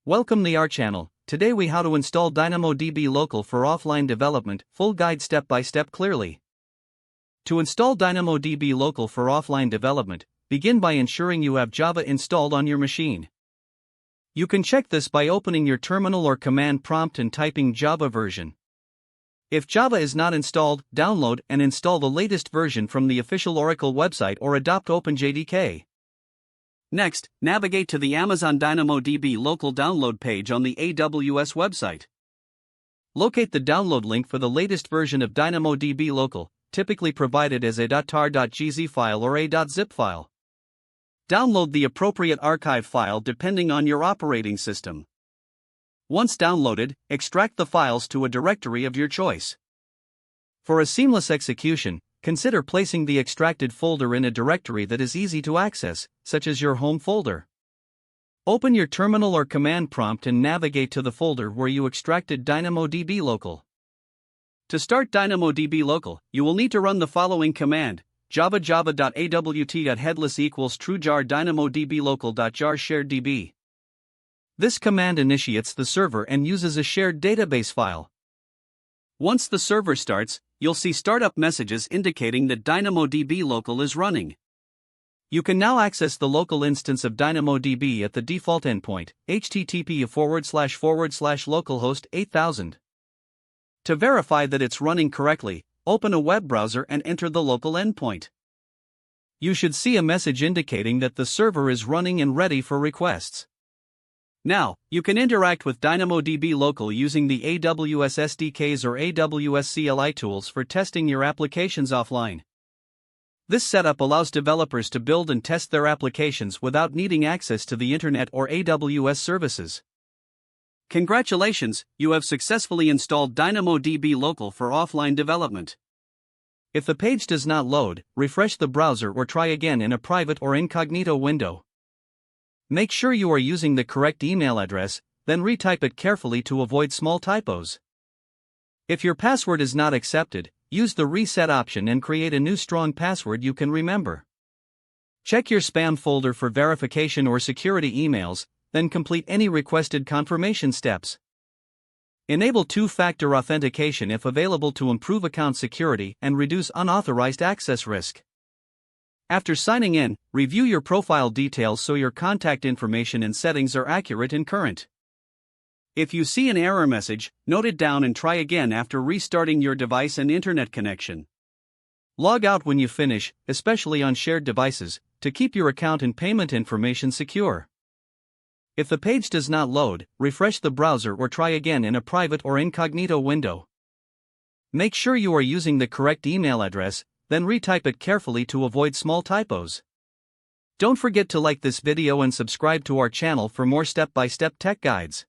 Welcome to our channel. Today we how to install DynamoDB Local for offline development, full guide step by step clearly. To install DynamoDB Local for offline development, begin by ensuring you have Java installed on your machine. You can check this by opening your terminal or command prompt and typing Java version. If Java is not installed, download and install the latest version from the official Oracle website or adopt OpenJDK. Next, navigate to the Amazon DynamoDB Local download page on the AWS website. Locate the download link for the latest version of DynamoDB Local, typically provided as a .tar.gz file or a .zip file. Download the appropriate archive file depending on your operating system. Once downloaded, extract the files to a directory of your choice. For a seamless execution, consider placing the extracted folder in a directory that is easy to access, such as your home folder. Open your terminal or command prompt and navigate to the folder where you extracted DynamoDB Local. To start DynamoDB Local, you will need to run the following command: java.awt.headless equals truejar dynamodb local.jar shared db. This command initiates the server and uses a shared database file. Once the server starts, you'll see startup messages indicating that DynamoDB Local is running. You can now access the local instance of DynamoDB at the default endpoint, http://localhost 8000. To verify that it's running correctly, open a web browser and enter the local endpoint. You should see a message indicating that the server is running and ready for requests. Now, you can interact with DynamoDB Local using the AWS SDKs or AWS CLI tools for testing your applications offline. This setup allows developers to build and test their applications without needing access to the internet or AWS services. Congratulations, you have successfully installed DynamoDB Local for offline development. If the page does not load, refresh the browser or try again in a private or incognito window. Make sure you are using the correct email address, then retype it carefully to avoid small typos. If your password is not accepted, use the reset option and create a new strong password you can remember. Check your spam folder for verification or security emails, then complete any requested confirmation steps. Enable two-factor authentication if available to improve account security and reduce unauthorized access risk. After signing in, review your profile details so your contact information and settings are accurate and current. If you see an error message, note it down and try again after restarting your device and internet connection. Log out when you finish, especially on shared devices, to keep your account and payment information secure. If the page does not load, refresh the browser or try again in a private or incognito window. Make sure you are using the correct email address, then retype it carefully to avoid small typos. Don't forget to like this video and subscribe to our channel for more step-by-step tech guides.